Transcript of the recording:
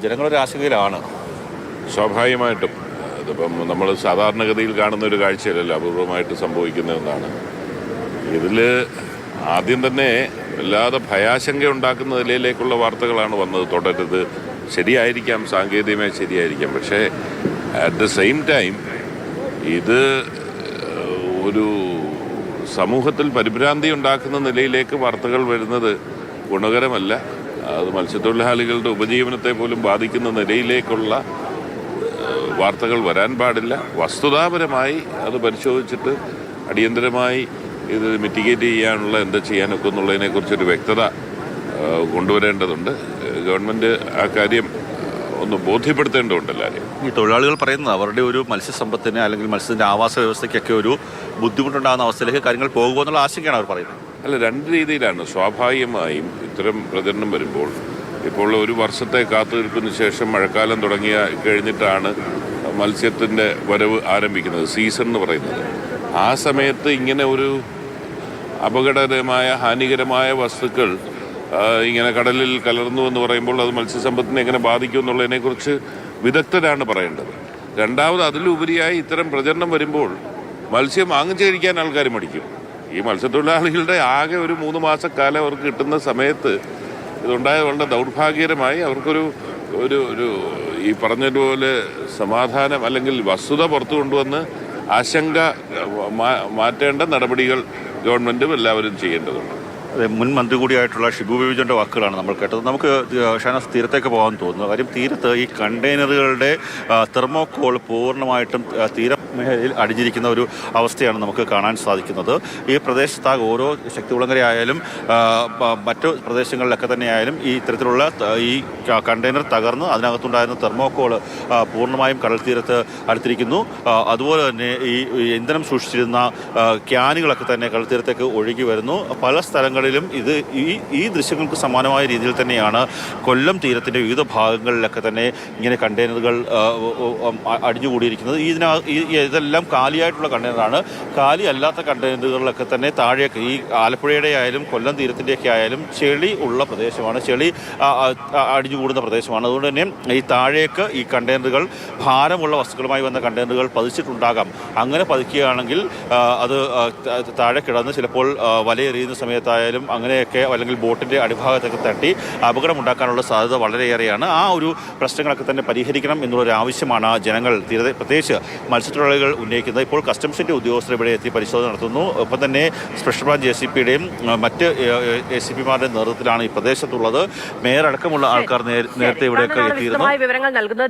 ജനങ്ങളൊരു ആശങ്കയിലാണ്. സ്വാഭാവികമായിട്ടും അതിപ്പം നമ്മൾ സാധാരണഗതിയിൽ കാണുന്ന ഒരു കാഴ്ചയല്ലല്ലോ, അപൂർവമായിട്ട് സംഭവിക്കുന്ന ഒന്നാണ്. ഇതിൽ ആദ്യം തന്നെ വല്ലാതെ ഭയാശങ്ക ഉണ്ടാക്കുന്ന നിലയിലേക്കുള്ള വാർത്തകളാണ് വന്നത്. തുടരുത്, ശരിയായിരിക്കാം, സാങ്കേതികമായി ശരിയായിരിക്കാം, പക്ഷേ അറ്റ് ദ സെയിം ടൈം ഇത് ഒരു സമൂഹത്തിൽ പരിഭ്രാന്തി ഉണ്ടാക്കുന്ന നിലയിലേക്ക് വാർത്തകൾ വരുന്നത് ഗുണകരമല്ല. അത് മത്സ്യത്തൊഴിലാളികളുടെ ഉപജീവനത്തെ പോലും ബാധിക്കുന്ന നിലയിലേക്കുള്ള വാർത്തകൾ വരാൻ പാടില്ല. വസ്തുതാപരമായി അത് പരിശോധിച്ചിട്ട് അടിയന്തരമായി ഇത് മിറ്റിഗേറ്റ് ചെയ്യാനുള്ള എന്താ ചെയ്യാനൊക്കെ എന്നുള്ളതിനെക്കുറിച്ചൊരു വ്യക്തത കൊണ്ടുവരേണ്ടതുണ്ട്. ഗവൺമെൻറ് ആ കാര്യം ഒന്ന് ബോധ്യപ്പെടുത്തേണ്ടതുണ്ട് എല്ലാവരും. ഈ തൊഴിലാളികൾ പറയുന്നത് അവരുടെ ഒരു മത്സ്യസമ്പത്തിന് അല്ലെങ്കിൽ മത്സ്യത്തിൻ്റെ ആവാസ വ്യവസ്ഥയ്ക്കൊക്കെ ഒരു ബുദ്ധിമുട്ടുണ്ടാകുന്ന അവസ്ഥയിലേക്ക് കാര്യങ്ങൾ പോകുമോ എന്നുള്ള ആശങ്കയാണ് അവർ പറയുന്നത്. അല്ല, രണ്ട് രീതിയിലാണ്. സ്വാഭാവികമായും ഇത്തരം പ്രചരണം വരുമ്പോൾ ഇപ്പോൾ ഒരു വർഷത്തെ കാത്തുനിൽപ്പിന് ശേഷം മഴക്കാലം കഴിഞ്ഞിട്ടാണ് മത്സ്യത്തിൻ്റെ വരവ് ആരംഭിക്കുന്നത്, സീസൺ എന്ന് പറയുന്നത്. ആ സമയത്ത് ഇങ്ങനെ ഒരു അപകടകരമായ ഹാനികരമായ വസ്തുക്കൾ ഇങ്ങനെ കടലിൽ കലർന്നു എന്ന് പറയുമ്പോൾ അത് മത്സ്യസമ്പത്തിനെ എങ്ങനെ ബാധിക്കും എന്നുള്ളതിനെക്കുറിച്ച് വിദഗ്ധരാണ് പറയേണ്ടത്. രണ്ടാമത് അതിലുപരിയായി ഇത്തരം പ്രചരണം വരുമ്പോൾ മത്സ്യം വാങ്ങിച്ചു കഴിക്കാൻ ആൾക്കാർ മടിക്കും. ഈ മത്സ്യത്തൊഴിലാളികളുടെ ആകെ ഒരു 3 മാസക്കാലം അവർക്ക് കിട്ടുന്ന സമയത്ത് ഇതുണ്ടായത് വളരെ ദൗർഭാഗ്യകരമായി അവർക്കൊരു ഒരു ഒരു ഈ പറഞ്ഞതുപോലെ സമാധാനം അല്ലെങ്കിൽ വസ്തുത പുറത്തു കൊണ്ടുവന്ന് ആശങ്ക മാറ്റേണ്ട നടപടികൾ ഗവൺമെൻറ്റും എല്ലാവരും ചെയ്യേണ്ടതുണ്ട്. അതെ, മുൻ മന്ത്രി കൂടിയായിട്ടുള്ള ഷിബു ബേബിജോൻ്റെ വാക്കുകളാണ് നമ്മൾ കേട്ടത്. നമുക്ക് ഷാനസ് തീരത്തേക്ക് പോകാൻ തോന്നുന്നു. കാര്യം തീരത്ത് ഈ കണ്ടെയ്നറുകളുടെ തെർമോക്കോൾ പൂർണ്ണമായിട്ടും തീരമേഖലയിൽ അടിഞ്ഞിരിക്കുന്ന ഒരു അവസ്ഥയാണ് നമുക്ക് കാണാൻ സാധിക്കുന്നത്. ഈ പ്രദേശത്താകെ ഓരോ ശക്തികുളങ്ങര ആയാലും മറ്റു പ്രദേശങ്ങളിലൊക്കെ തന്നെയായാലും ഈ ഇത്തരത്തിലുള്ള ഈ കണ്ടെയ്നർ തകർന്ന് അതിനകത്തുണ്ടായിരുന്ന തെർമോക്കോൾ പൂർണ്ണമായും കടൽ തീരത്ത് അടുത്തിരിക്കുന്നു. അതുപോലെ തന്നെ ഈ ഇന്ധനം സൂക്ഷിച്ചിരുന്ന ക്യാനുകളൊക്കെ തന്നെ കടൽ തീരത്തേക്ക് ഒഴുകി വരുന്നു. പല സ്ഥലങ്ങളിലും ഇത് ഈ ദൃശ്യങ്ങൾക്ക് സമാനമായ രീതിയിൽ തന്നെയാണ് കൊല്ലം തീരത്തിൻ്റെ വിവിധ ഭാഗങ്ങളിലൊക്കെ തന്നെ ഇങ്ങനെ കണ്ടെയ്നറുകൾ അടിഞ്ഞുകൂടിയിരിക്കുന്നത്. ഇതെല്ലാം കാലിയായിട്ടുള്ള കണ്ടെയ്നറാണ്. കാലി അല്ലാത്ത കണ്ടെയ്നറുകളിലൊക്കെ തന്നെ താഴേക്ക് ഈ ആലപ്പുഴയുടെ ആയാലും കൊല്ലം തീരത്തിൻ്റെയൊക്കെ ആയാലും ചെളി ഉള്ള പ്രദേശമാണ്, ചെളി അടിഞ്ഞുകൂടുന്ന പ്രദേശമാണ്. അതുകൊണ്ട് തന്നെ ഈ താഴേക്ക് ഈ കണ്ടെയ്നറുകൾ ഭാരമുള്ള വസ്തുക്കളുമായി വന്ന കണ്ടെയ്നറുകൾ പതിച്ചിട്ടുണ്ടാകാം. അങ്ങനെ പതിക്കുകയാണെങ്കിൽ അത് താഴെ കിടന്ന് ചിലപ്പോൾ വലയെറിയുന്ന സമയത്തായാലും അങ്ങനെയൊക്കെ അല്ലെങ്കിൽ ബോട്ടിൻ്റെ അടിഭാഗത്തൊക്കെ തട്ടി അപകടമുണ്ടാക്കാനുള്ള സാധ്യത വളരെയേറെയാണ്. ആ ഒരു പ്രശ്നങ്ങളൊക്കെ തന്നെ പരിഹരിക്കണം എന്നുള്ളൊരു ആവശ്യമാണ് ജനങ്ങൾ പ്രത്യേകിച്ച് മത്സ്യത്തൊഴിലാളികൾ ഉന്നയിക്കുന്നത്. ഇപ്പോൾ കസ്റ്റംസിൻ്റെ ഉദ്യോഗസ്ഥർ ഇവിടെ എത്തി പരിശോധന നടത്തുന്നു. ഒപ്പം തന്നെ സ്പെഷ്യൽ ബ്രാഞ്ച് ACPയുടെയും മറ്റ് ACPമാരുടെ നേതൃത്വത്തിലാണ് ഈ പ്രദേശത്തുള്ളത്. മേയർ അടക്കമുള്ള ആൾക്കാർ നേരത്തെ ഇവിടെയൊക്കെ എത്തിയിരുന്നു.